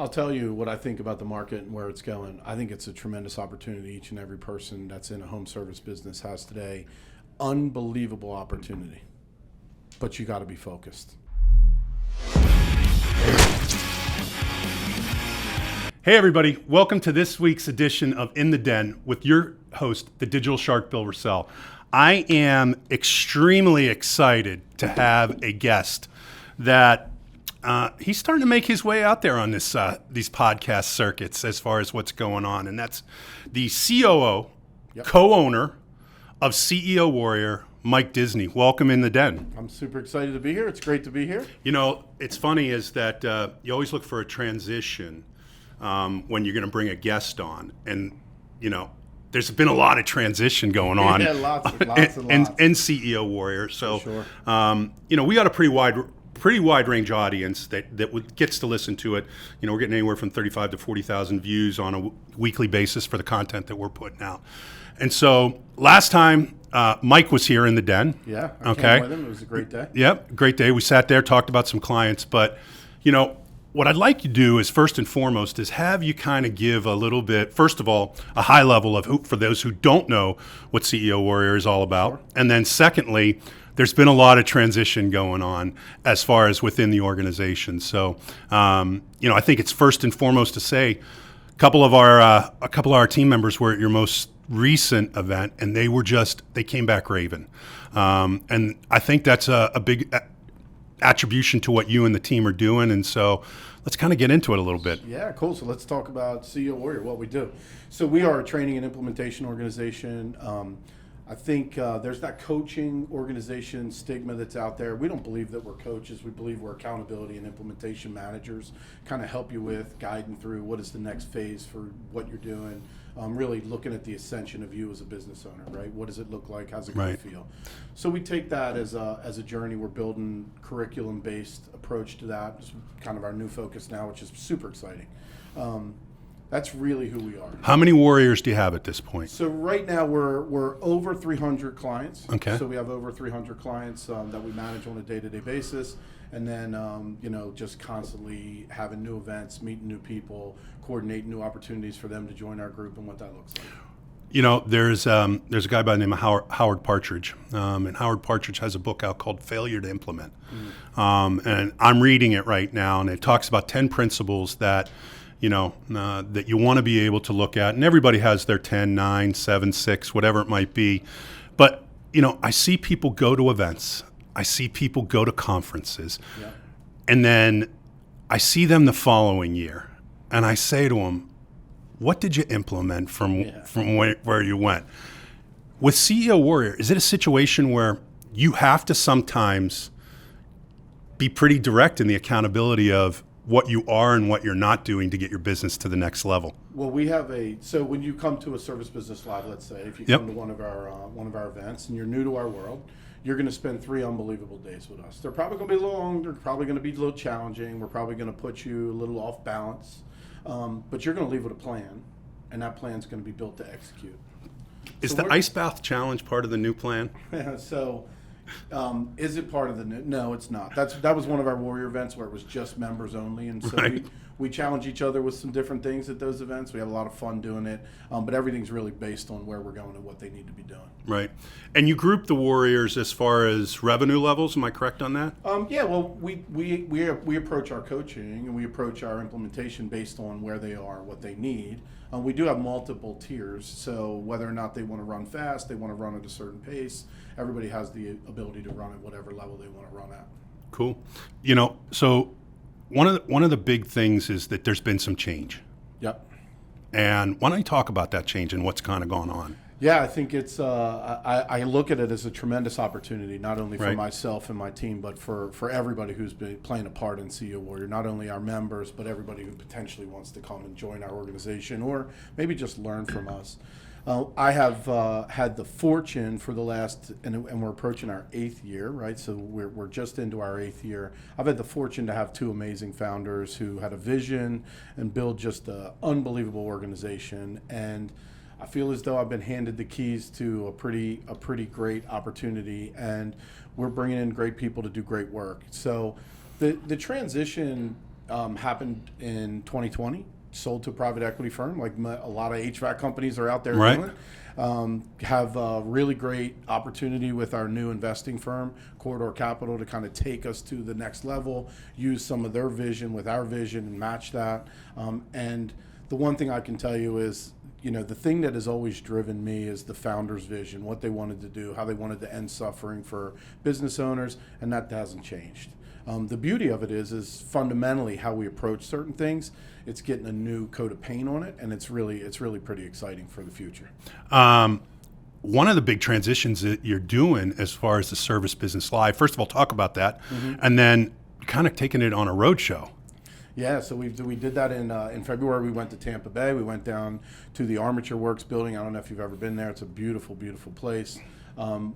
I'll tell you what I think about the market and where it's going. I think it's a tremendous opportunity each and every person that's in a home service business has today. Unbelievable opportunity. But you got to be focused. Hey everybody, welcome to this week's edition of In the Den with your host, the Digital Shark, Bill Rossell. I am extremely excited to have a guest that he's starting to make his way out there on these podcast circuits as far as what's going on, and that's the COO, co-owner of CEO Warrior, Mike Disney. Welcome in the Den. I'm super excited to be here. It's great to be here. You know, it's funny is that you always look for a transition when you're going to bring a guest on, and you know, there's been a lot of transition going on. Yeah, lots and CEO Warrior. So, sure. You know, we got a pretty wide range audience that gets to listen to it. You know, we're getting anywhere from 35 to 40,000 views on a weekly basis for the content that we're putting out. And so last time Mike was here in the Den. Yeah, I came with him. It was a great day. Yep, great day. We sat there, talked about some clients, but you know, what I'd like you to do is first and foremost is have you kind of give a little bit, first of all, a high level of for those who don't know what CEO Warrior is all about. Sure. And then secondly, there's been a lot of transition going on as far as within the organization. So, you know, I think it's first and foremost to say a couple of our team members were at your most recent event and they came back raving. And I think that's a big attribution to what you and the team are doing, and so let's kind of get into it a little bit. Yeah, cool. So let's talk about CEO Warrior, what we do. So we are a training and implementation organization. I think there's that coaching organization stigma that's out there. We don't believe that we're coaches. We believe we're accountability and implementation managers, kind of help you with guiding through what is the next phase for what you're doing. Really looking at the ascension of you as a business owner, right? What does it look like? How's it going to feel? So we take that as a journey. We're building curriculum-based approach to that. It's kind of our new focus now, which is super exciting. That's really who we are. How many warriors do you have at this point? So right now we're over 300 clients. Okay. So we have over 300 clients that we manage on a day-to-day basis. And then, you know, just constantly having new events, meeting new people, coordinating new opportunities for them to join our group and what that looks like. You know, there's a guy by the name of Howard Partridge, and Howard Partridge has a book out called Failure to Implement. And I'm reading it right now, and it talks about 10 principles that, you know, that you want to be able to look at. And everybody has their 10, 9, 7, 6, whatever it might be. But, you know, I see people go to events. I see people go to conferences, and then I see them the following year, and I say to them, what did you implement from where you went? With CEO Warrior, is it a situation where you have to sometimes be pretty direct in the accountability of what you are and what you're not doing to get your business to the next level? Well, we have so when you come to a Service Business Live, let's say, if you come to one of our events and you're new to our world, you're going to spend 3 unbelievable days with us. They're probably going to be a little long. They're probably going to be a little challenging. We're probably going to put you a little off balance. But you're going to leave with a plan, and that plan's going to be built to execute. Is the Ice Bath Challenge part of the new plan? So is it part of the new? No, it's not. That was one of our Warrior events where it was just members only. And so we challenge each other with some different things at those events. We have a lot of fun doing it. But everything's really based on where we're going and what they need to be doing. Right. And you group the Warriors as far as revenue levels. Am I correct on that? Yeah. Well, we approach our coaching and we approach our implementation based on where they are, what they need. We do have multiple tiers. So whether or not they want to run fast, they want to run at a certain pace, everybody has the ability to run at whatever level they want to run at. Cool. You know, so one of the big things is that there's been some change. Yep. And why don't you talk about that change and what's kind of gone on? Yeah, I think it's. I look at it as a tremendous opportunity, not only for myself and my team, but for everybody who's been playing a part in CEO Warrior. Not only our members, but everybody who potentially wants to come and join our organization, or maybe just learn from us. I have had the fortune for the last, and we're approaching our 8th year, right? So we're just into our 8th year. I've had the fortune to have 2 amazing founders who had a vision and build just an unbelievable organization. And I feel as though I've been handed the keys to a pretty great opportunity, and we're bringing in great people to do great work. So the transition happened in 2020. Sold to a private equity firm, like a lot of HVAC companies are out there Right. doing. Have a really great opportunity with our new investing firm, Corridor Capital, to kind of take us to the next level, use some of their vision with our vision and match that. And the one thing I can tell you is, the thing that has always driven me is the founder's vision, what they wanted to do, how they wanted to end suffering for business owners, and that hasn't changed. The beauty of it is fundamentally how we approach certain things. It's getting a new coat of paint on it, and it's really pretty exciting for the future. One of the big transitions that you're doing as far as the service business live, first of all, talk about that, and then kind of taking it on a road show. Yeah, so we did that in February. We went to Tampa Bay. We went down to the Armature Works building. I don't know if you've ever been there. It's a beautiful, beautiful place.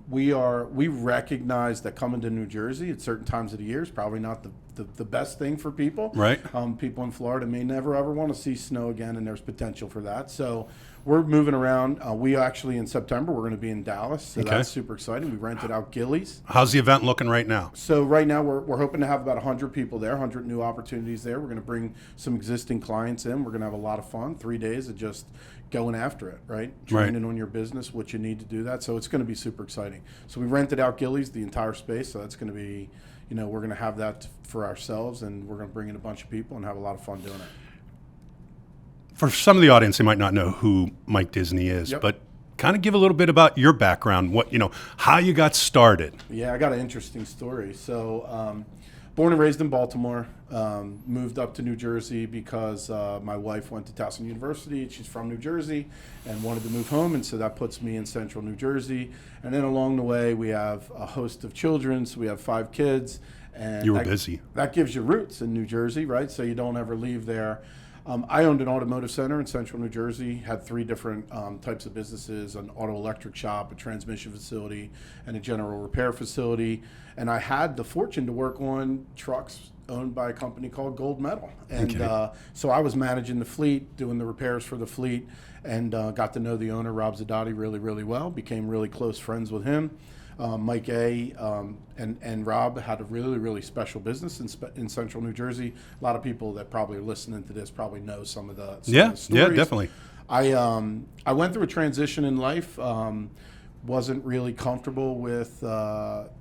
We recognize that coming to New Jersey at certain times of the year is probably not the best thing for people. Right. People in Florida may never ever want to see snow again, and there's potential for that. So we're moving around. We actually in September we're going to be in Dallas, so Okay. that's super exciting. We rented out Gillies. How's the event looking right now? So right now we're hoping to have about 100 people there, 100 new opportunities there. We're going to bring some existing clients in. We're going to have a lot of fun, 3 days of just going after it, right? Training on your business, what you need to do that. So it's going to be super exciting. So we rented out Gillies, the entire space. So that's going to be, we're going to have that for ourselves, and we're going to bring in a bunch of people and have a lot of fun doing it. For some of the audience, they might not know who Mike Disney is, Yep. but kind of give a little bit about your background, how you got started. Yeah, I got an interesting story. So, born and raised in Baltimore, moved up to New Jersey because my wife went to Towson University. She's from New Jersey and wanted to move home, and so that puts me in central New Jersey. And then along the way, we have a host of children, so we have 5 kids. And You were busy. That gives you roots in New Jersey, right? So you don't ever leave there. I owned an automotive center in central New Jersey, had 3 different types of businesses, an auto electric shop, a transmission facility, and a general repair facility. And I had the fortune to work on trucks owned by a company called Gold Metal. And Okay. so I was managing the fleet, doing the repairs for the fleet, and got to know the owner, Rob Zadati, really, really well, became really close friends with him. Mike A. And Rob had a really, really special business in central New Jersey. A lot of people that probably are listening to this probably know some of the stories. Yeah, definitely. I went through a transition in life. Wasn't really comfortable with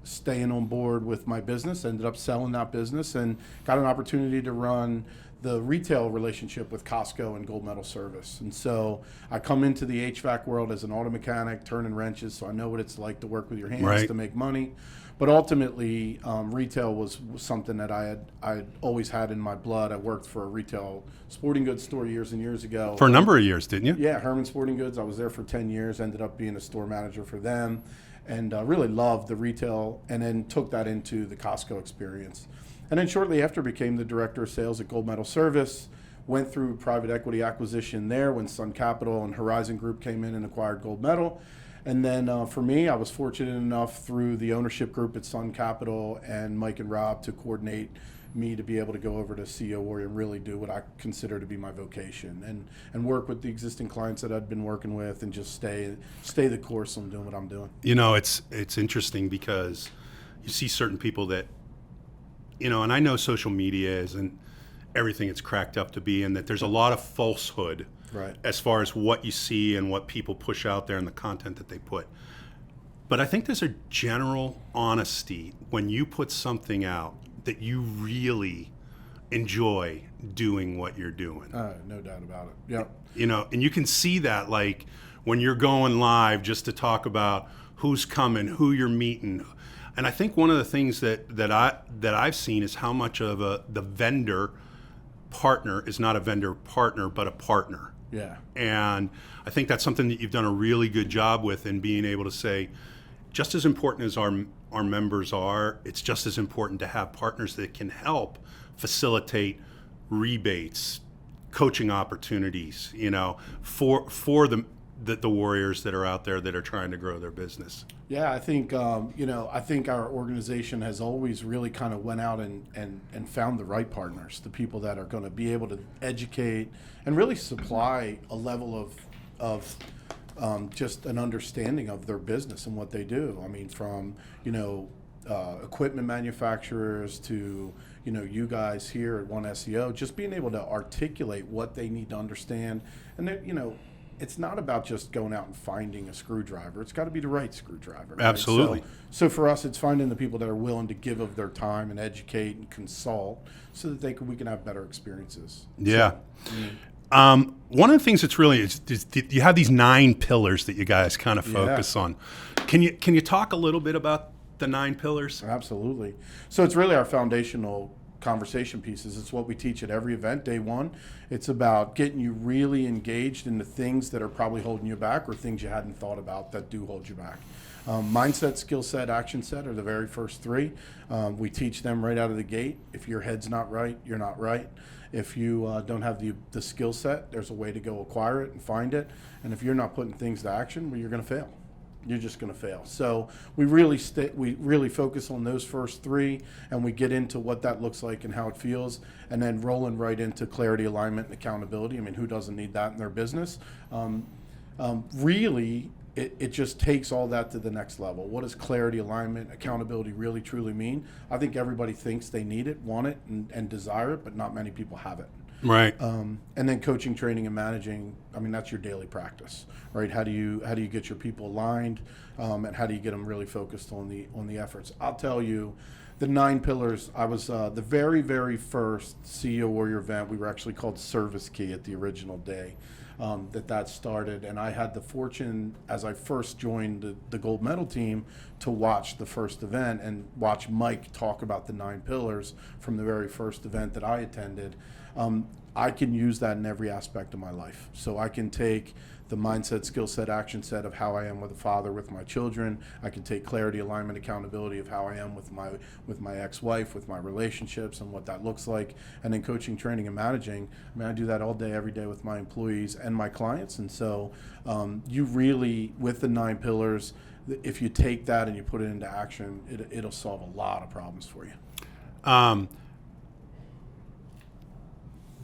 staying on board with my business. Ended up selling that business and got an opportunity to run the retail relationship with Costco and Gold Metal Service. And so I come into the HVAC world as an auto mechanic, turning wrenches, so I know what it's like to work with your hands Right. to make money. But ultimately, retail was something that I had always had in my blood. I worked for a retail sporting goods store years and years ago. For a number of years, didn't you? Yeah, Herman Sporting Goods. I was there for 10 years, ended up being a store manager for them, and really loved the retail, and then took that into the Costco experience. And then shortly after became the director of sales at Gold Metal Service, went through private equity acquisition there when Sun Capital and Horizon Group came in and acquired Gold Metal. And then for me, I was fortunate enough through the ownership group at Sun Capital and Mike and Rob to coordinate me to be able to go over to CEO Warrior and really do what I consider to be my vocation and work with the existing clients that I'd been working with and just stay the course on doing what I'm doing. It's interesting because you see certain people that, and I know social media isn't everything it's cracked up to be, and that there's a lot of falsehood Right. as far as what you see and what people push out there and the content that they put. But I think there's a general honesty when you put something out that you really enjoy doing what you're doing. No doubt about it. Yep. And you can see that like when you're going live just to talk about who's coming, who you're meeting. And I think one of the things that I've seen is how much of the vendor partner is not a vendor partner, but a partner. Yeah. And I think that's something that you've done a really good job with in being able to say, just as important as our members are, it's just as important to have partners that can help facilitate rebates, coaching opportunities, for the warriors that are out there that are trying to grow their business. Yeah, I think I think our organization has always really kind of went out and found the right partners, the people that are going to be able to educate and really supply a level of just an understanding of their business and what they do. I mean, from equipment manufacturers to you guys here at One SEO, just being able to articulate what they need to understand. And it's not about just going out and finding a screwdriver. It's got to be the right screwdriver. Right? Absolutely. So for us, it's finding the people that are willing to give of their time and educate and consult so that we can have better experiences. Yeah. One of the things that's really is you have these 9 pillars that you guys kind of focus on. Can you talk a little bit about the 9 pillars? Absolutely. So it's really our foundational conversation pieces. It's what we teach at every event. Day one, it's about getting you really engaged in the things that are probably holding you back or things you hadn't thought about that do hold you back. Mindset, skill set, action set are the very first 3. We teach them right out of the gate. If your head's not right, you're not right. If you don't have the skill set, there's a way to go acquire it and find it. And if you're not putting things to action, well, you're going to fail. You're just going to fail. So we really focus on those first 3, and we get into what that looks like and how it feels, and then rolling right into clarity, alignment, and accountability. I mean, who doesn't need that in their business? Really, it just takes all that to the next level. What does clarity, alignment, accountability really truly mean? I think everybody thinks they need it, want it, and desire it, but not many people have it. Right. And then coaching, training, and managing. I mean, that's your daily practice, right? How do you get your people aligned, and how do you get them really focused on the efforts? I'll tell you, the 9 pillars. I was the very, very first CEO Warrior event. We were actually called Service Key at the original day that started, and I had the fortune, as I first joined the gold medal team, to watch the first event and watch Mike talk about the 9 pillars from the very first event that I attended. I can use that in every aspect of my life. So I can take the mindset, skill set, action set of how I am with a father, with my children. I can take clarity, alignment, accountability of how I am with my ex-wife, with my relationships and what that looks like. And then coaching, training, and managing. I mean, I do that all day, every day with my employees and my clients. And so you really, with the 9 pillars, if you take that and you put it into action, it'll solve a lot of problems for you.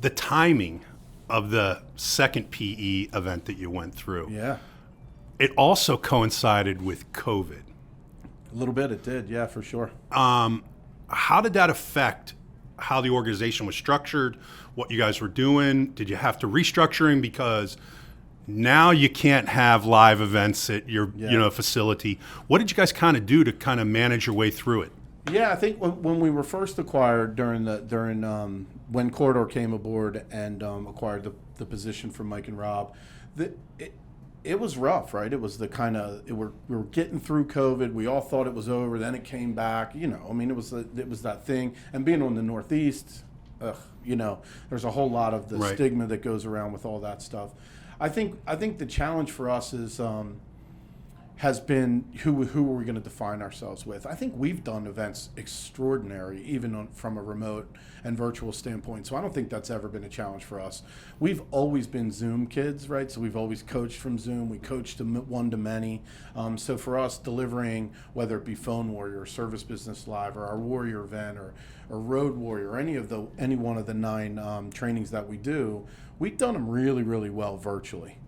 The timing of the second PE event that you went through, it also coincided with COVID. A little bit, it did, yeah, for sure. How did that affect how the organization was structured, what you guys were doing? Did you have to restructuring because now you can't have live events at your facility? What did you guys kind of do to kind of manage your way through it? Yeah, I think when we were first acquired when Corridor came aboard and acquired the position from Mike and Rob, it was rough, right? It was the kind of we were getting through COVID. We all thought it was over. Then it came back. I mean, it was that thing. And being on the Northeast, there's a whole lot of the stigma that goes around with all that stuff. I think the challenge for us has been who are we going to define ourselves with. I think we've done events extraordinary, even from a remote and virtual standpoint. So I don't think that's ever been a challenge for us. We've always been Zoom kids, right? So we've always coached from Zoom. We coached one to many. So for us, delivering, whether it be Phone Warrior or Service Business Live or our Warrior event or Road Warrior or any one of the 9 trainings that we do, we've done them really, really well virtually.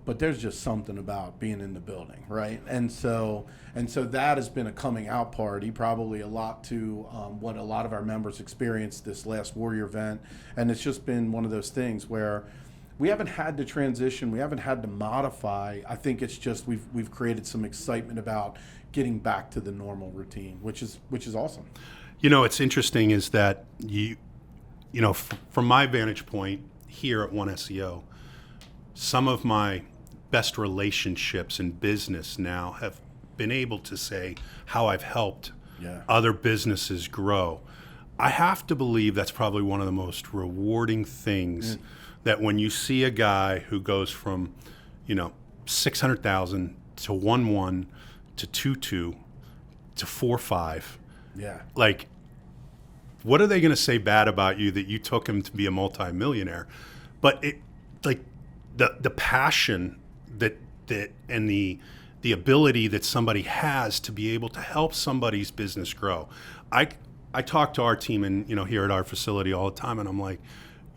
But there's just something about being in the building, right? And so that has been a coming out party, probably a lot to what a lot of our members experienced this last Warrior event. And it's just been one of those things where we haven't had to transition, we haven't had to modify. I think it's just we've created some excitement about getting back to the normal routine, which is awesome. What's interesting is that from my vantage point here at One SEO, some of my best relationships in business now have been able to say how I've helped other businesses grow. I have to believe that's probably one of the most rewarding things, that when you see a guy who goes from, 600,000 to 1.1 to 2.2 to 4.5. Yeah. Like, what are they going to say bad about you that you took him to be a multimillionaire? But the passion that and the ability that somebody has to be able to help somebody's business grow. I talk to our team and here at our facility all the time, and I'm like,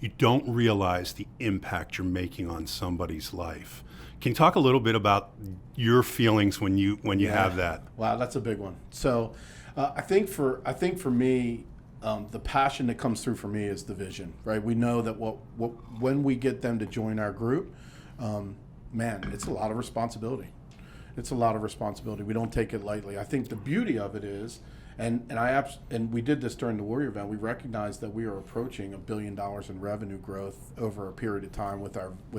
you don't realize the impact you're making on somebody's life. Can you talk a little bit about your feelings when you have that? Wow, that's a big one. So I think for me, the passion that comes through for me is the vision, right? We know that when we get them to join our group, man, it's a lot of responsibility. It's a lot of responsibility. We don't take it lightly. I think the beauty of it is, and we did this during the Warrior event. We recognized that we are approaching $1 billion in revenue growth over a period of time with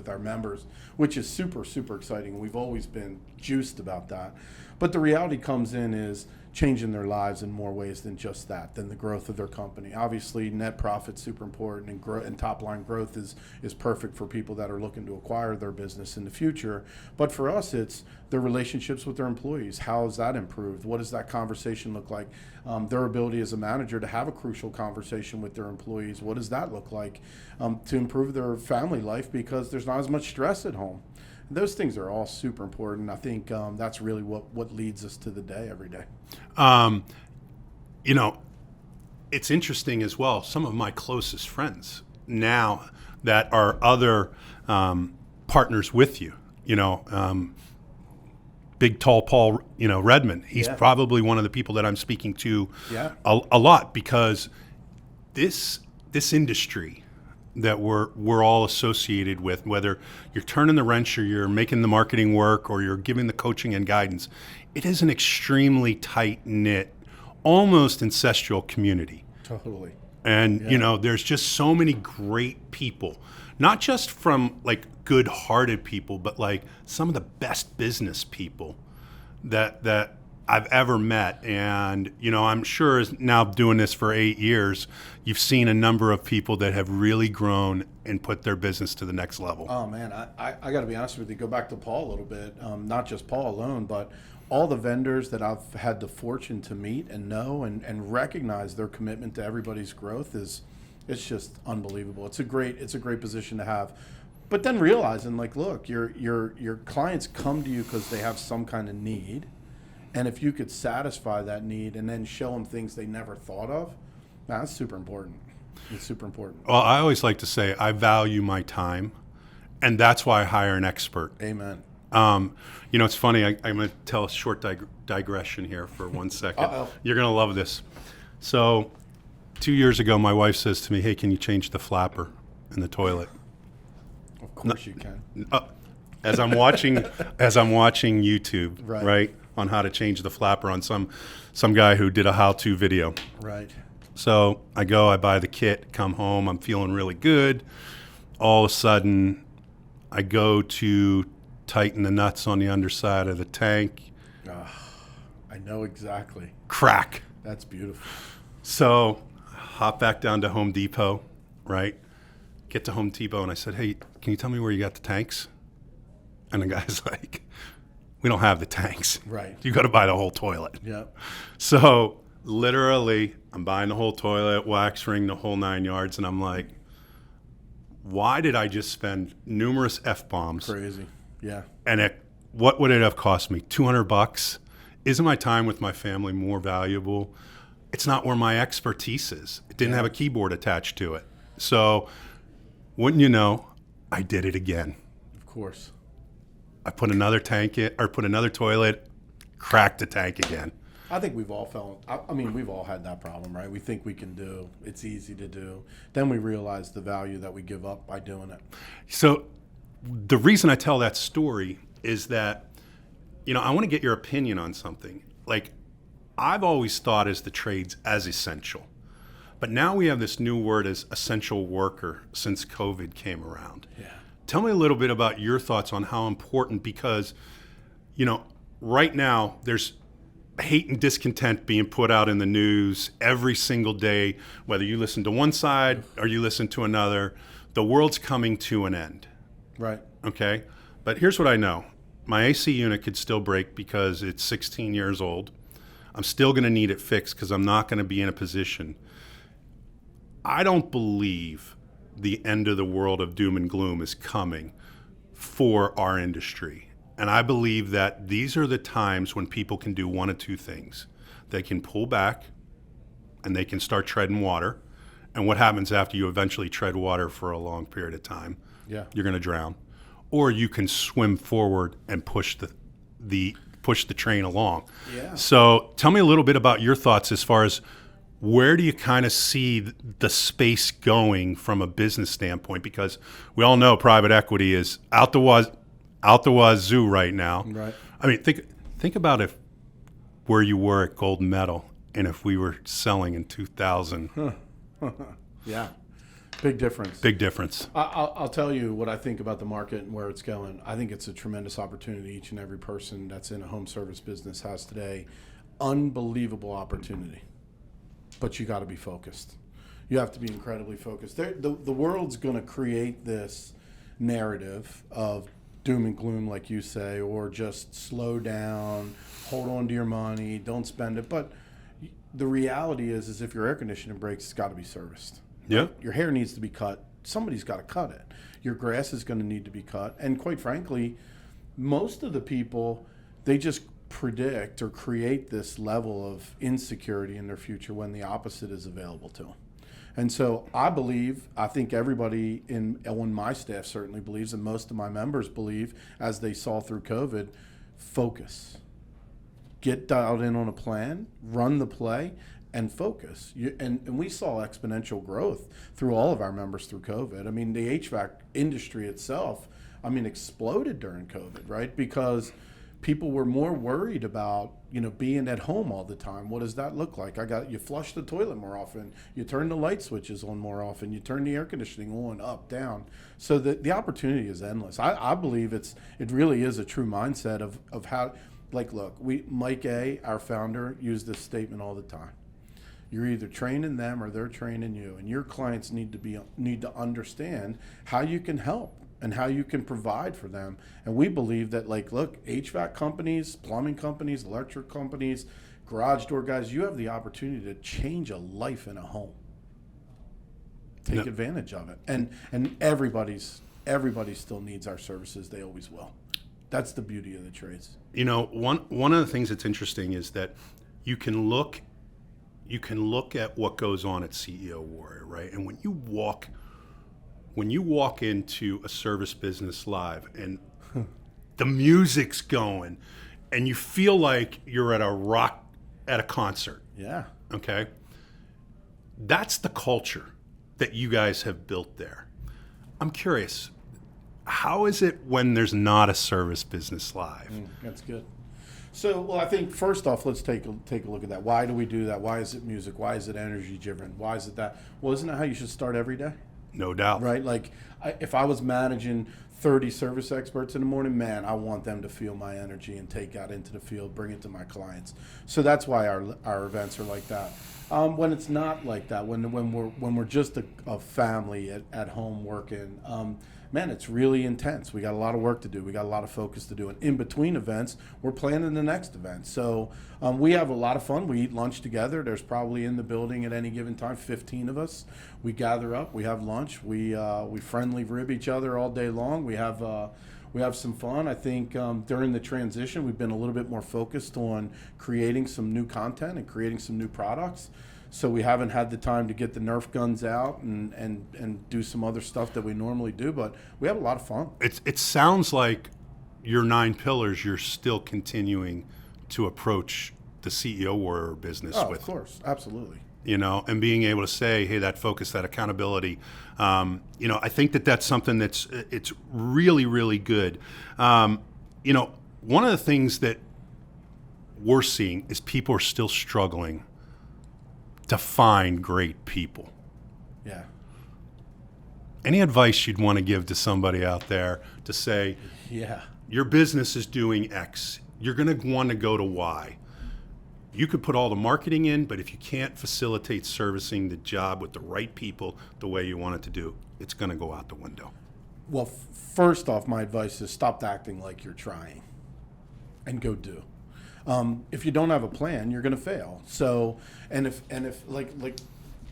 our members, which is super, super exciting. We've always been juiced about that. But the reality comes in is changing their lives in more ways than just that, than the growth of their company. Obviously, net profit's super important, and top line growth is perfect for people that are looking to acquire their business in the future. But for us, it's their relationships with their employees. How is that improved? What does that conversation look like? Their ability as a manager to have a crucial conversation with their employees. What does that look like? To improve their family life because there's not as much stress at home. Those things are all super important. I think that's really what leads us to the day every day. It's interesting as well. Some of my closest friends now that are other partners with you, big, tall Paul, Redmond, he's probably one of the people that I'm speaking to a lot because this industry that we're all associated with, whether you're turning the wrench or you're making the marketing work or you're giving the coaching and guidance, it is an extremely tight-knit, almost ancestral community. Totally. And, there's just so many great people, not just from good-hearted people, but some of the best business people that I've ever met. And, I'm sure now doing this for 8 years, you've seen a number of people that have really grown and put their business to the next level. Oh, man, I got to be honest with you, go back to Paul a little bit, not just Paul alone, but all the vendors that I've had the fortune to meet and know and recognize their commitment to everybody's growth it's just unbelievable. It's a great position to have. But then realizing, look, your clients come to you because they have some kind of need. And if you could satisfy that need and then show them things they never thought of, that's super important. It's super important. Well, I always like to say I value my time, and that's why I hire an expert. Amen. It's funny. I'm going to tell a short digression here for 1 second. Uh-oh. You're going to love this. So 2 years ago, my wife says to me, "Hey, can you change the flapper in the toilet?" Of course you can. As I'm watching YouTube, right, on how to change the flapper on some guy who did a how-to video. Right. So I buy the kit, come home, I'm feeling really good. All of a sudden, I go to tighten the nuts on the underside of the tank. I know exactly. Crack. That's beautiful. So hop back down to Home Depot, right? Get to Home Depot, and I said, "Hey, can you tell me where you got the tanks?" And the guy's like, "We don't have the tanks. Right. You got to buy the whole toilet." Yeah. So literally, I'm buying the whole toilet, wax ring, the whole 9 yards, and I'm like, why did I just spend numerous F-bombs? Crazy. Yeah. And what would it have cost me? $200? Isn't my time with my family more valuable? It's not where my expertise is. It didn't have a keyboard attached to it. So wouldn't you know, I did it again. Of course. I put another toilet, cracked the tank again. I think we've all we've all had that problem, right? We think we can do, it's easy to do. Then we realize the value that we give up by doing it. So the reason I tell that story is that, I want to get your opinion on something. I've always thought as the trades as essential, but now we have this new word as essential worker since COVID came around. Yeah. Tell me a little bit about your thoughts on how important, because, right now there's hate and discontent being put out in the news every single day, whether you listen to one side or you listen to another. The world's coming to an end. Right. Okay? But here's what I know. My AC unit could still break because it's 16 years old. I'm still going to need it fixed because I'm not going to be in a position. I don't believe the end of the world of doom and gloom is coming for our industry. And I believe that these are the times when people can do one of two things. They can pull back and they can start treading water. And what happens after you eventually tread water for a long period of time? Yeah. You're going to drown. Or you can swim forward and push the train along. Yeah. So tell me a little bit about your thoughts as far as where do you kind of see the space going from a business standpoint? Because we all know private equity is out the wazoo right now. Right. I mean, think about where you were at gold medal and if we were selling in 2000. Yeah. Big difference. Big difference. I'll tell you what I think about the market and where it's going. I think it's a tremendous opportunity each and every person that's in a home service business has today. Unbelievable opportunity. But you got to be focused. You have to be incredibly focused. The world's going to create this narrative of doom and gloom, like you say, or just slow down, hold on to your money, don't spend it. But the reality is if your air conditioning breaks, it's got to be serviced. Yeah. Your hair needs to be cut. Somebody's got to cut it. Your grass is going to need to be cut. And quite frankly, most of the people, they just predict or create this level of insecurity in their future when the opposite is available to them. And so I think everybody on my staff certainly believes, and most of my members believe, as they saw through COVID, focus. Get dialed in on a plan, run the play, and focus. And we saw exponential growth through all of our members through COVID. I mean, the HVAC industry itself, exploded during COVID, right? Because people were more worried about, being at home all the time. What does that look like? You flush the toilet more often. You turn the light switches on more often. You turn the air conditioning on, up, down. So the opportunity is endless. I believe it really is a true mindset of how, look, Mike A., our founder, used this statement all the time. You're either training them or they're training you, and your clients need to understand how you can help and how you can provide for them. And we believe that, look, HVAC companies, plumbing companies, electric companies, garage door guys, you have the opportunity to change a life in a home. Take advantage of it. And everybody still needs our services. They always will. That's the beauty of the trades. One of the things that's interesting is that you can look at what goes on at CEO Warrior, right? And when you walk into a service business live and the music's going and you feel like you're at a concert. Yeah. Okay. That's the culture that you guys have built there. I'm curious, how is it when there's not a service business live? That's good. So, I think first off, let's take a look at that. Why do we do that? Why is it music? Why is it energy driven? Why is it that? Well, isn't that how you should start every day? No doubt. Right? If I was managing 30 service experts in the morning, man, I want them to feel my energy and take that into the field, bring it to my clients. So that's why our events are like that. When it's not like that, when we're just a family at home working, man, it's really intense. We got a lot of work to do. We got a lot of focus to do. And in between events, we're planning the next event. So we have a lot of fun. We eat lunch together. There's probably in the building at any given time 15 of us. We gather up. We have lunch. We friendly rib each other all day long. We have some fun. I think during the transition, we've been a little bit more focused on creating some new content and creating some new products. So we haven't had the time to get the Nerf guns out and do some other stuff that we normally do, but we have a lot of fun. It sounds like your 9 pillars you're still continuing to approach the CEO Warrior business with. Of course, absolutely. And being able to say, hey, that focus, that accountability, I think that's something it's really, really good. One of the things that we're seeing is people are still struggling to find great people. Yeah. Any advice you'd want to give to somebody out there to say, yeah, your business is doing X, you're going to want to go to Y. You could put all the marketing in, but if you can't facilitate servicing the job with the right people the way you want it to do, it's going to go out the window. Well, first off, my advice is stop acting like you're trying and go do. If you don't have a plan, you're going to fail. So, and if like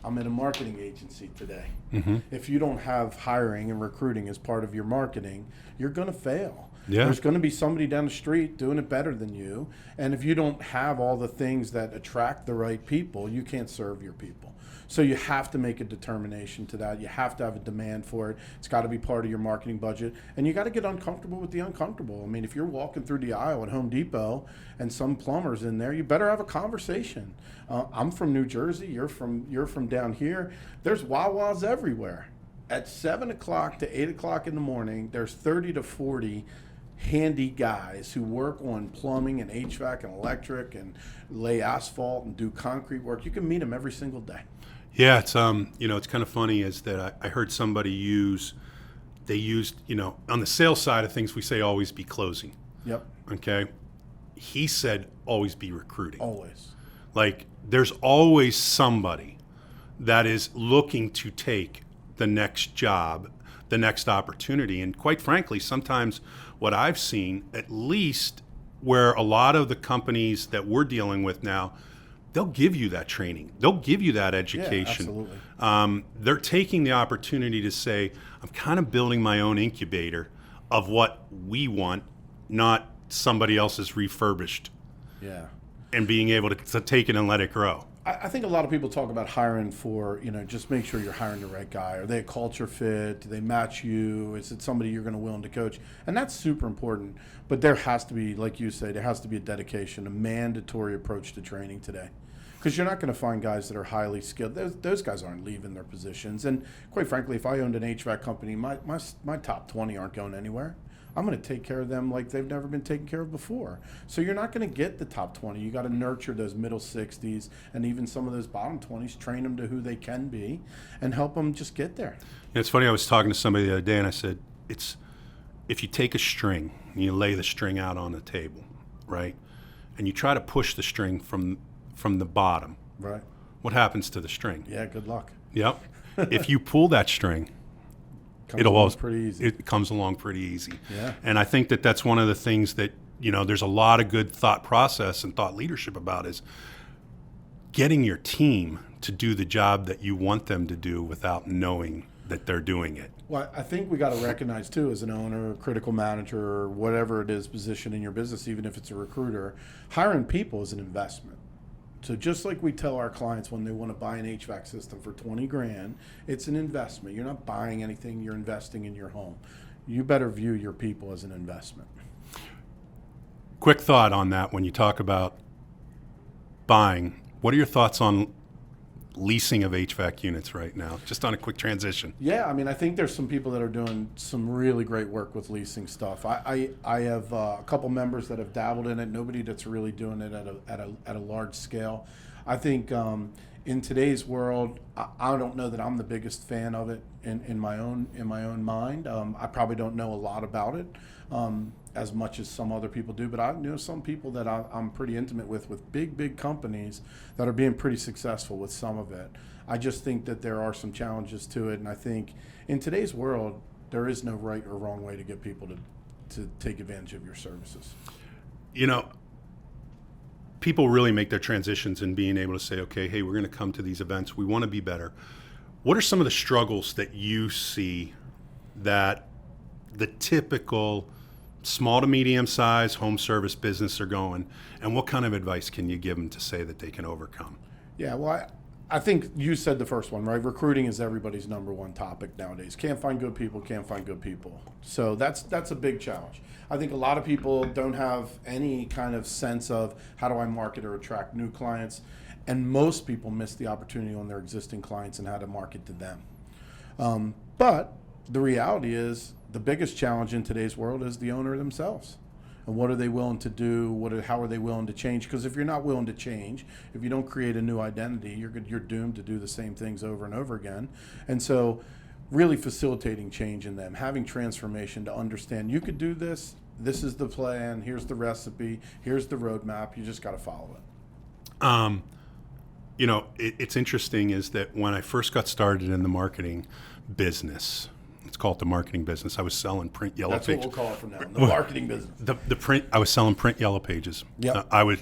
I'm in a marketing agency today. Mm-hmm. If you don't have hiring and recruiting as part of your marketing, you're going to fail. Yeah. There's going to be somebody down the street doing it better than you. And if you don't have all the things that attract the right people, you can't serve your people. So you have to make a determination to that. You have to have a demand for it. It's got to be part of your marketing budget. And you got to get uncomfortable with the uncomfortable. I mean, if you're walking through the aisle at Home Depot and some plumber's in there, you better have a conversation. I'm from New Jersey. You're from down here. There's Wawas everywhere. At 7 o'clock to 8 o'clock in the morning, there's 30 to 40 handy guys who work on plumbing and HVAC and electric and lay asphalt and do concrete work. You can meet them every single day. Yeah, it's it's kind of funny is that I heard somebody they used, on the sales side of things, we say always be closing. Yep. Okay. He said always be recruiting. Always. Like there's always somebody that is looking to take the next job, the next opportunity. And quite frankly, sometimes what I've seen, at least where a lot of the companies that we're dealing with now, they'll give you that training. They'll give you that education. Yeah, absolutely. They're taking the opportunity to say, I'm kind of building my own incubator of what we want, not somebody else's refurbished. Yeah. And being able to take it and let it grow. I think a lot of people talk about hiring for, just make sure you're hiring the right guy. Are they a culture fit? Do they match you? Is it somebody you're going to willing to coach? And that's super important. But there has to be, like you say, there has to be a dedication, a mandatory approach to training today. Because you're not going to find guys that are highly skilled. Those guys aren't leaving their positions. And quite frankly, if I owned an HVAC company, my top 20 aren't going anywhere. I'm going to take care of them like they've never been taken care of before. So you're not going to get the top 20. You got to nurture those middle 60s and even some of those bottom 20s, train them to who they can be and help them just get there. It's funny, I was talking to somebody the other day and I said, if you take a string and you lay the string out on the table, right, and you try to push the string from the bottom, right, what happens to the string? Yeah, good luck. Yep. If you pull that string, pretty easy. It comes along pretty easy. Yeah. And I think that's one of the things that, there's a lot of good thought process and thought leadership about is getting your team to do the job that you want them to do without knowing that they're doing it. Well, I think we got to recognize too, as an owner, a critical manager, or whatever it is position in your business, even if it's a recruiter, hiring people is an investment. So just like we tell our clients when they want to buy an HVAC system for 20 grand, it's an investment. You're not buying anything, you're investing in your home. You better view your people as an investment. Quick thought on that when you talk about buying. What are your thoughts on leasing of HVAC units right now? Just on a quick transition. Yeah, I mean, I think there's some people that are doing some really great work with leasing stuff. I have a couple members that have dabbled in it. Nobody that's really doing it at a large scale. I think in today's world, I don't know that I'm the biggest fan of it in my own mind. I probably don't know a lot about it as much as some other people do, but I know some people that I'm pretty intimate with big companies that are being pretty successful with some of it. I just think that there are some challenges to it, and I think in today's world, there is no right or wrong way to get people to take advantage of your services. People really make their transitions in being able to say, okay, hey, we're going to come to these events. We want to be better. What are some of the struggles that you see that the typical small to medium size home service business are going, and what kind of advice can you give them to say that they can overcome? Yeah, well, I think you said the first one, right? Recruiting is everybody's number one topic nowadays. Can't find good people. So that's a big challenge. I think a lot of people don't have any kind of sense of how do I market or attract new clients, and most people miss the opportunity on their existing clients and how to market to them. But the reality is the biggest challenge in today's world is the owner themselves. And what are they willing to do? How are they willing to change? Because if you're not willing to change, if you don't create a new identity, you're doomed to do the same things over and over again. And so really facilitating change in them, having transformation to understand you could do this, this is the plan, here's the recipe, here's the roadmap, you just got to follow it. It's interesting is that when I first got started in the marketing business, let's call it the marketing business, I was selling print yellow pages. That's what we'll call it from now on, the marketing business. The print, I was selling print yellow pages. Yep. I was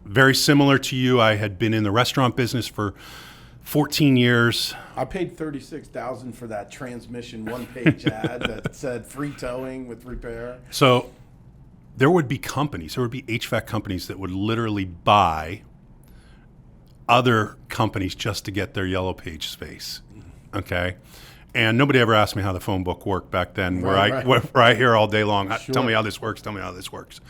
very similar to you. I had been in the restaurant business for 14 years. I paid $36,000 for that transmission one-page ad that said free towing with repair. So there would be HVAC companies that would literally buy other companies just to get their yellow page space. Okay. And nobody ever asked me how the phone book worked back then, where I hear all day long, Sure. Tell me how this works, tell me how this works.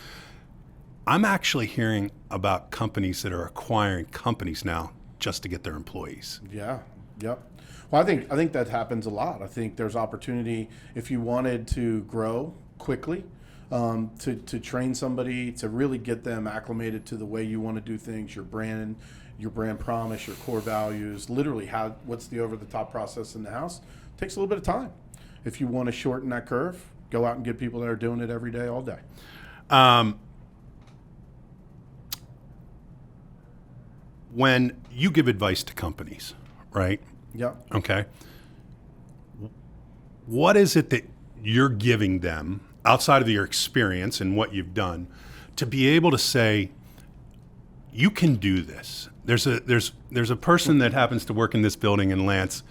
I'm actually hearing about companies that are acquiring companies now just to get their employees. Yeah. Yep. Well, I think that happens a lot. I think there's opportunity if you wanted to grow quickly, to train somebody, to really get them acclimated to the way you want to do things, your brand promise, your core values, literally what's the over-the-top process in the house. Takes a little bit of time. If you want to shorten that curve, go out and get people that are doing it every day, all day. When you give advice to companies, right? Yeah. Okay. What is it that you're giving them outside of your experience and what you've done to be able to say, you can do this? There's a person that happens to work in this building in Lance,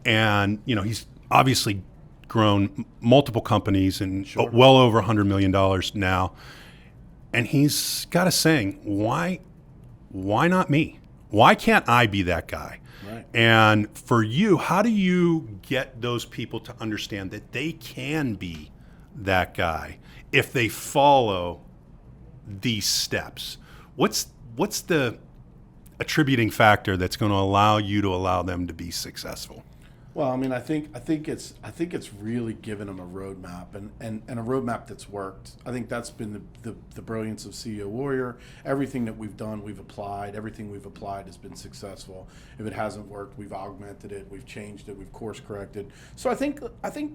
and he's obviously grown multiple companies and Sure. well over $100 million now. And he's got a saying, why not me? Why can't I be that guy? Right. And for you, how do you get those people to understand that they can be that guy if they follow these steps? What's the attributing factor that's going to allow them to be successful? Well, I mean, I think it's really given them a roadmap and a roadmap that's worked. I think that's been the brilliance of CEO Warrior. Everything that we've done, we've applied. Everything we've applied has been successful. If it hasn't worked, we've augmented it, we've changed it, we've course corrected. So I think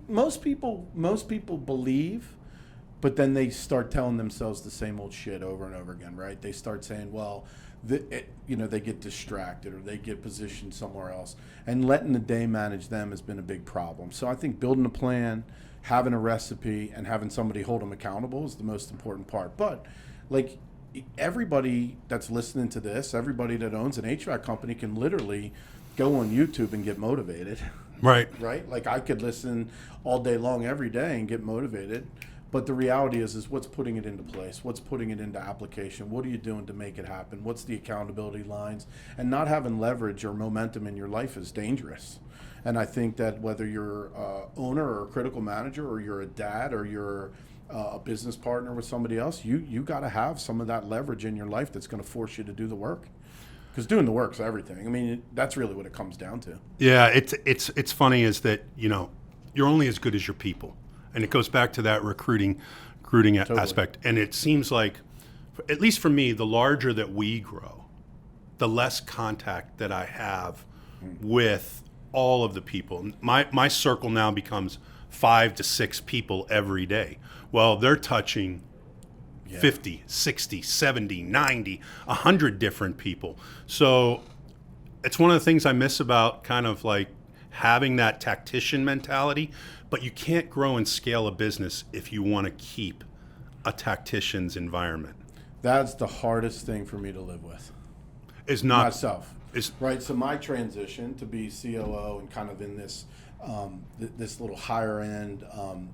most people believe, but then they start telling themselves the same old shit over and over again, right? They start saying, well, they get distracted or they get positioned somewhere else, and letting the day manage them has been a big problem. So I think building a plan, having a recipe, and having somebody hold them accountable is the most important part. But like everybody that's listening to this, everybody that owns an HVAC company can literally go on YouTube and get motivated. Right. Right? Like I could listen all day long every day and get motivated. But the reality is what's putting it into place? What's putting it into application? What are you doing to make it happen? What's the accountability lines? And not having leverage or momentum in your life is dangerous. And I think that whether you're an owner or a critical manager, or you're a dad, or you're a business partner with somebody else, you got to have some of that leverage in your life that's going to force you to do the work. Because doing the work's everything. I mean, that's really what it comes down to. Yeah, it's funny is that you're only as good as your people. And it goes back to that recruiting totally. Aspect. And it seems like, at least for me, the larger that we grow, the less contact that I have with all of the people. My circle now becomes 5 to 6 people every day. Well, they're touching 50, 60, 70, 90, 100 different people. So it's one of the things I miss about kind of like having that tactician mentality. But you can't grow and scale a business if you want to keep a tactician's environment. That's the hardest thing for me to live with. Is not myself. Right. So my transition to be COO and kind of in this this little higher end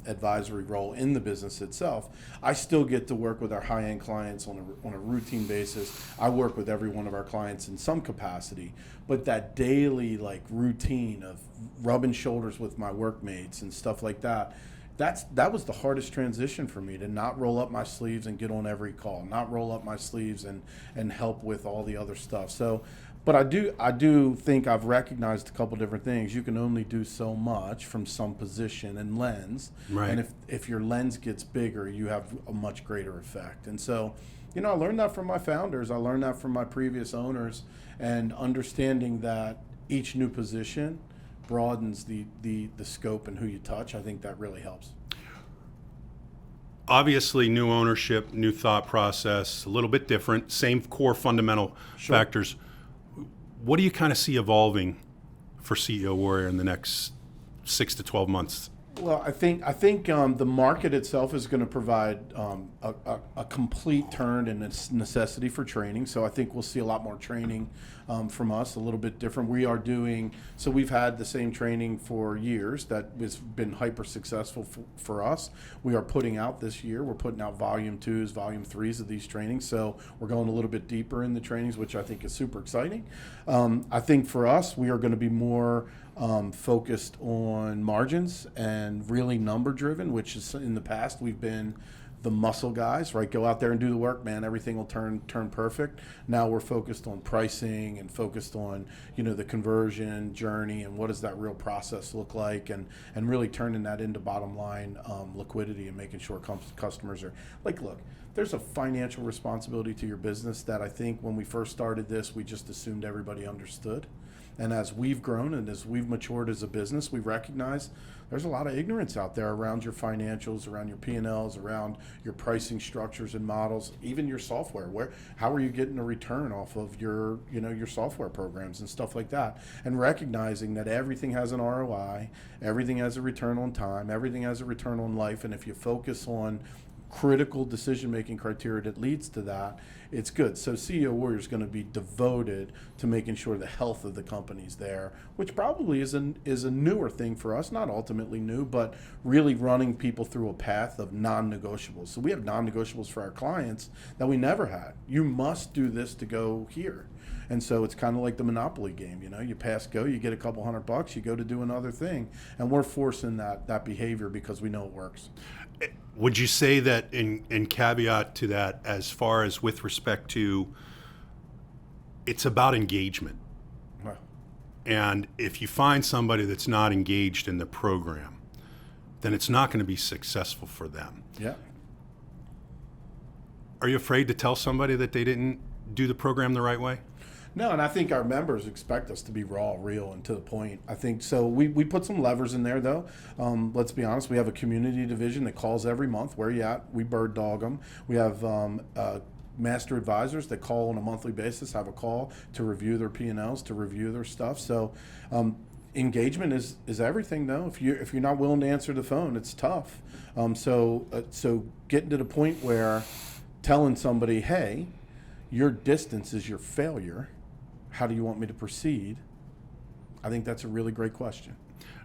advisory role in the business itself, I still get to work with our high end clients on a routine basis. I work with every one of our clients in some capacity, but that daily like routine of rubbing shoulders with my workmates and stuff like that. That was the hardest transition for me, to not roll up my sleeves and get on every call, not roll up my sleeves and help with all the other stuff. So, but I do think I've recognized a couple different things. You can only do so much from some position and lens, right. And if your lens gets bigger, you have a much greater effect. And so, I learned that from my founders. I learned that from my previous owners, and understanding that each new position broadens the scope and who you touch. I think that really helps. Obviously, new ownership, new thought process, a little bit different, same core fundamental factors. What do you kind of see evolving for CEO Warrior in the next 6 to 12 months? Well, I think the market itself is going to provide a complete turn and its necessity for training. So I think we'll see a lot more training from us, a little bit different. So we've had the same training for years that has been hyper successful for us. We are putting out this year, we're putting out volume 2s, volume 3s of these trainings. So we're going a little bit deeper in the trainings, which I think is super exciting. I think for us, we are going to be more focused on margins and really number driven, which is in the past we've been the muscle guys, right? Go out there and do the work, man. Everything will turn perfect. Now we're focused on pricing and focused on, the conversion journey and what does that real process look like, and really turning that into bottom line liquidity and making sure customers are like, look, there's a financial responsibility to your business that I think when we first started this, we just assumed everybody understood. And as we've grown and as we've matured as a business, we recognize there's a lot of ignorance out there around your financials, around your P&Ls, around your pricing structures and models, even your software. How are you getting a return off of your software programs and stuff like that? And recognizing that everything has an ROI, everything has a return on time, everything has a return on life. And if you focus on critical decision-making criteria that leads to that, it's good. So CEO Warrior is going to be devoted to making sure the health of the company's there, which probably is a newer thing for us, not ultimately new, but really running people through a path of non-negotiables. So we have non-negotiables for our clients that we never had. You must do this to go here. And so it's kind of like the Monopoly game, you pass go, you get a couple $100, you go to do another thing. And we're forcing that behavior because we know it works. Would you say that in caveat to that, as far as with respect to, it's about engagement? Well, and if you find somebody that's not engaged in the program, then it's not going to be successful for them. yeah. Are you afraid to tell somebody that they didn't do the program the right way? No, and I think our members expect us to be raw, real, and to the point. I think so. We put some levers in there, though. Let's be honest. We have a community division that calls every month. Where you at? We bird dog them. We have master advisors that call on a monthly basis, have a call to review their P&Ls, to review their stuff. So engagement is everything, though. If you're not willing to answer the phone, it's tough. So getting to the point where telling somebody, hey, your distance is your failure. How do you want me to proceed? I think that's a really great question.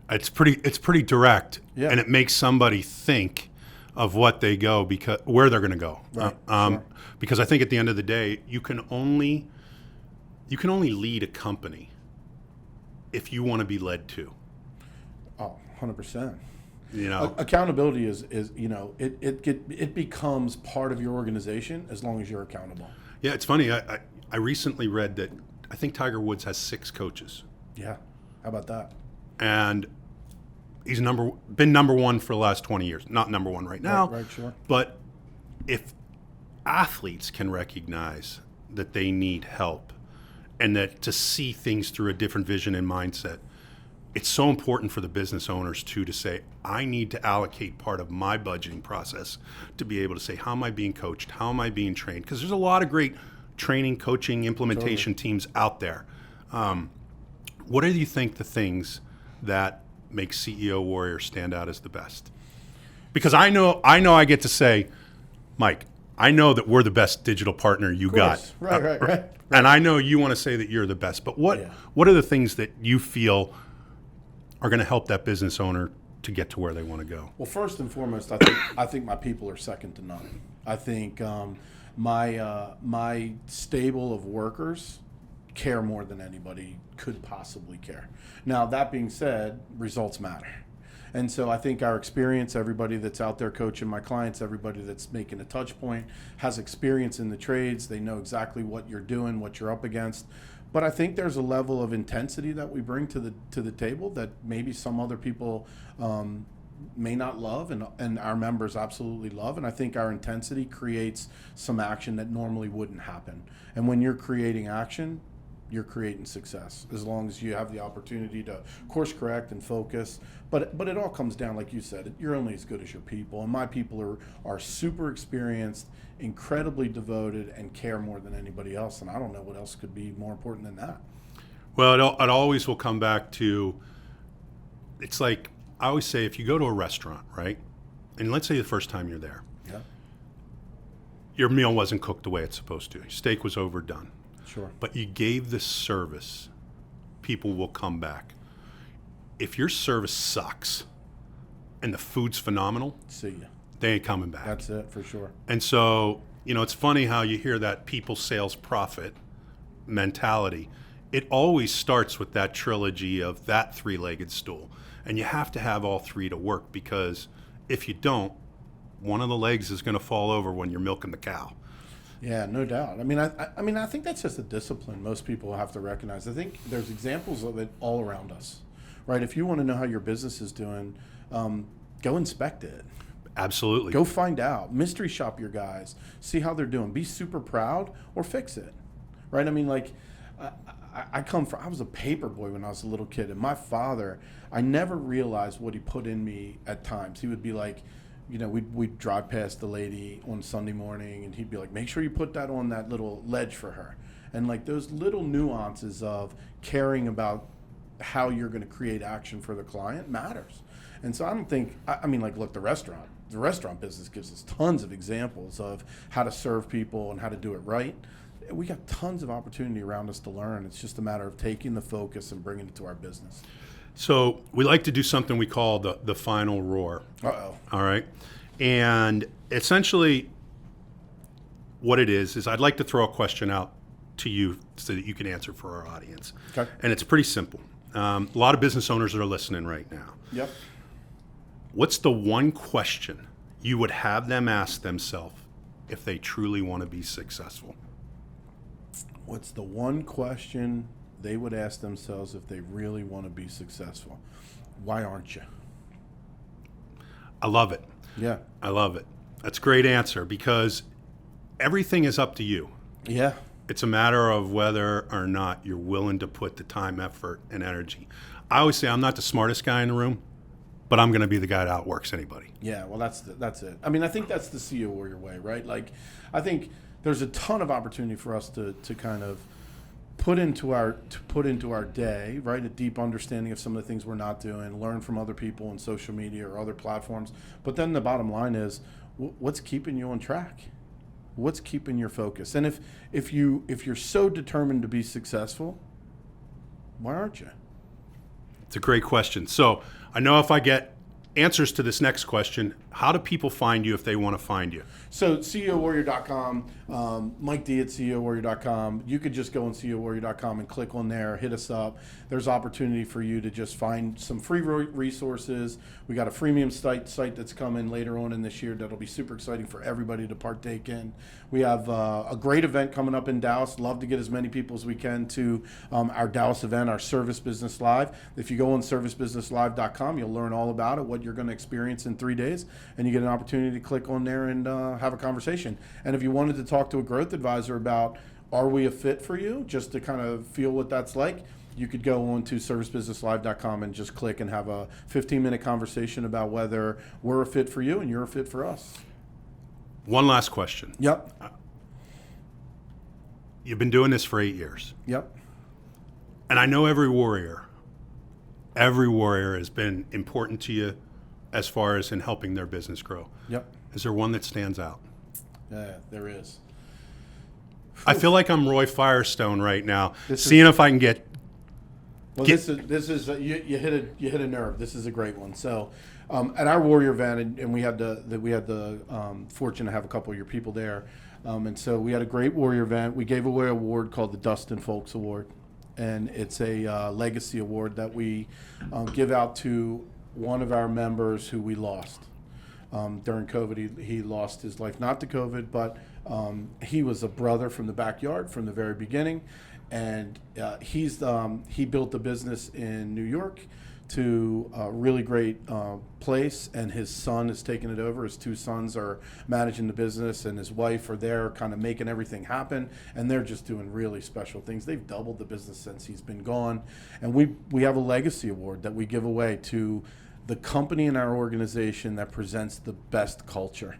It's pretty direct, Yeah. and it makes somebody think of where they're going to go. Right. Sure. Because I think at the end of the day, you can only lead a company if you want to be led to. Oh, 100%. Accountability Accountability is it becomes part of your organization as long as you're accountable. Yeah, it's funny. I recently read that I think Tiger Woods has 6 coaches. Yeah. How about that? And he's been number one for the last 20 years. Not number one right now. Right, sure. But if athletes can recognize that they need help and that to see things through a different vision and mindset, it's so important for the business owners too to say, I need to allocate part of my budgeting process to be able to say, how am I being coached? How am I being trained? Because there's a lot of great training, coaching, implementation teams out there. What do you think the things that make CEO Warrior stand out as the best? Because I know I get to say, Mike, I know that we're the best digital partner you got. Right. And I know you want to say that you're the best. But what are the things that you feel are going to help that business owner to get to where they want to go? Well, first and foremost, I think my people are second to none. I think my stable of workers care more than anybody could possibly care. Now, that being said, results matter. And so I think our experience, everybody that's out there coaching my clients, everybody that's making a touch point, has experience in the trades. They know exactly what you're doing, what you're up against. But I think there's a level of intensity that we bring to the table that maybe some other people may not love, and our members absolutely love. And I think our intensity creates some action that normally wouldn't happen. And when you're creating action, you're creating success, as long as you have the opportunity to course correct and focus. But it all comes down, like you said, you're only as good as your people. And my people are super experienced, incredibly devoted, and care more than anybody else. And I don't know what else could be more important than that. Well, it always will come back to, it's like I always say if you go to a restaurant, right, and let's say the first time you're there, Yeah. your meal wasn't cooked the way it's supposed to. Your steak was overdone. Sure. But you gave the service, people will come back. If your service sucks and the food's phenomenal, See ya. they ain't coming back. That's it for sure. And so, it's funny how you hear that people, sales, profit mentality. It always starts with that trilogy of that three-legged stool. And you have to have all three to work, because if you don't, one of the legs is going to fall over when you're milking the cow. Yeah, no doubt. I think that's just a discipline most people have to recognize. I think there's examples of it all around us, right? If you want to know how your business is doing, go inspect it. Absolutely. Go find out. Mystery shop your guys. See how they're doing. Be super proud or fix it, right? I mean, like, I was a paper boy when I was a little kid, and my father, I never realized what he put in me at times. He would be like, we'd drive past the lady on Sunday morning, and he'd be like, make sure you put that on that little ledge for her. And like those little nuances of caring about how you're going to create action for the client matters. And so I don't think, look, the restaurant business gives us tons of examples of how to serve people and how to do it right. We got tons of opportunity around us to learn. It's just a matter of taking the focus and bringing it to our business. So we like to do something we call the final roar. Uh-oh. All right. And essentially what it is I'd like to throw a question out to you so that you can answer for our audience. Okay. And it's pretty simple. A lot of business owners are listening right now. Yep. What's the one question you would have them ask themselves if they truly want to be successful? What's the one question they would ask themselves if they really want to be successful? Why aren't you? I love it. Yeah. I love it. That's a great answer, because everything is up to you. Yeah. It's a matter of whether or not you're willing to put the time, effort, and energy. I always say I'm not the smartest guy in the room, but I'm going to be the guy that outworks anybody. Yeah, well, that's it. I mean, I think that's the CEO Warrior way, right? Like, I think there's a ton of opportunity for us to kind of put into our day, right? A deep understanding of some of the things we're not doing, learn from other people on social media or other platforms. But then the bottom line is, what's keeping you on track? What's keeping your focus? And if you're so determined to be successful, why aren't you? It's a great question. So I know if I get answers to this next question, how do people find you if they want to find you? So CEOwarrior.com, Mike D at CEOwarrior.com. You could just go on CEOwarrior.com and click on there, hit us up. There's opportunity for you to just find some free resources. We got a freemium site that's coming later on in this year that'll be super exciting for everybody to partake in. We have a great event coming up in Dallas. Love to get as many people as we can to our Dallas event, our Service Business Live. If you go on servicebusinesslive.com, you'll learn all about it, what you're going to experience in 3 days, and you get an opportunity to click on there and have a conversation. And if you wanted to talk to a growth advisor about, are we a fit for you, just to kind of feel what that's like, you could go on to servicebusinesslive.com and just click and have a 15-minute conversation about whether we're a fit for you and you're a fit for us. One last question. Yep. You've been doing this for 8 years. Yep. And I know every warrior has been important to you as far as in helping their business grow. Yep. Is there one that stands out? Yeah, there is. I feel like I'm Roy Firestone right now, seeing if I can get. Well, this is you hit a nerve. This is a great one. So, at our Warrior event, and we had the fortune to have a couple of your people there, and so we had a great Warrior event. We gave away an award called the Dustin Folks Award, and it's a legacy award that we give out to one of our members who we lost during COVID. He lost his life not to COVID, but he was a brother from the backyard from the very beginning. And he built a business in New York to a really great place, and his son has taken it over. His two sons are managing the business, and his wife are there kind of making everything happen, and they're just doing really special things. They've doubled the business since he's been gone. And we have a legacy award that we give away to the company in our organization that presents the best culture.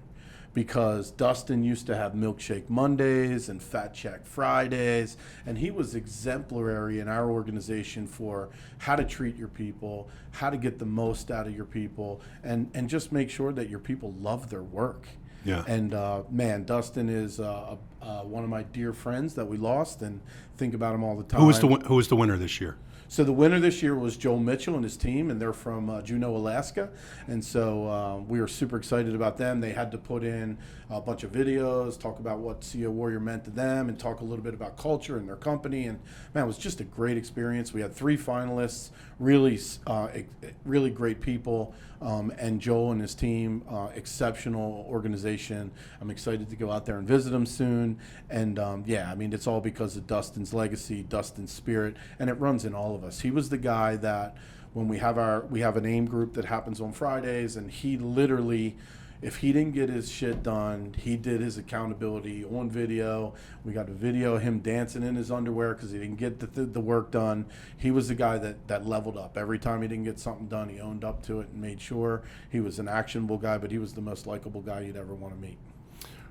because Dustin used to have Milkshake Mondays and Fat Check Fridays, and he was exemplary in our organization for how to treat your people, how to get the most out of your people, and just make sure that your people love their work. Yeah. And man, Dustin is one of my dear friends that we lost, and think about him all the time. Who was the winner this year? So the winner this year was Joel Mitchell and his team, and they're from Juneau, Alaska. And so we were super excited about them. They had to put in a bunch of videos, talk about what CEO Warrior meant to them, and talk a little bit about culture and their company. And man, it was just a great experience. We had 3 finalists, really great people, and Joel and his team, exceptional organization. I'm excited to go out there and visit them soon. And yeah, I mean, it's all because of Dustin's legacy, Dustin's spirit, and it runs in all of us. He was the guy that when we have an AIM group that happens on Fridays, and he literally, if he didn't get his shit done, he did his accountability on video. We got a video of him dancing in his underwear because he didn't get the work done. He was the guy that leveled up. Every time he didn't get something done, he owned up to it and made sure. He was an actionable guy, but he was the most likable guy you'd ever want to meet.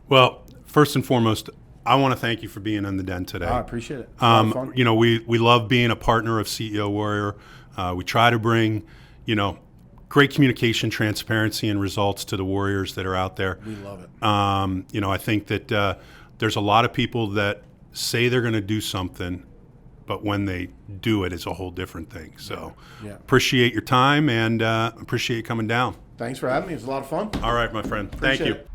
Well, first and foremost, I want to thank you for being on the Den today. I appreciate it. It's a lot of fun. You know, we love being a partner of CEO Warrior. We try to bring, great communication, transparency, and results to the Warriors that are out there. We love it. I think that there's a lot of people that say they're going to do something, but when they do it, it's a whole different thing. So appreciate your time and appreciate you coming down. Thanks for having me. It was a lot of fun. All right, my friend. Appreciate Thank you. it.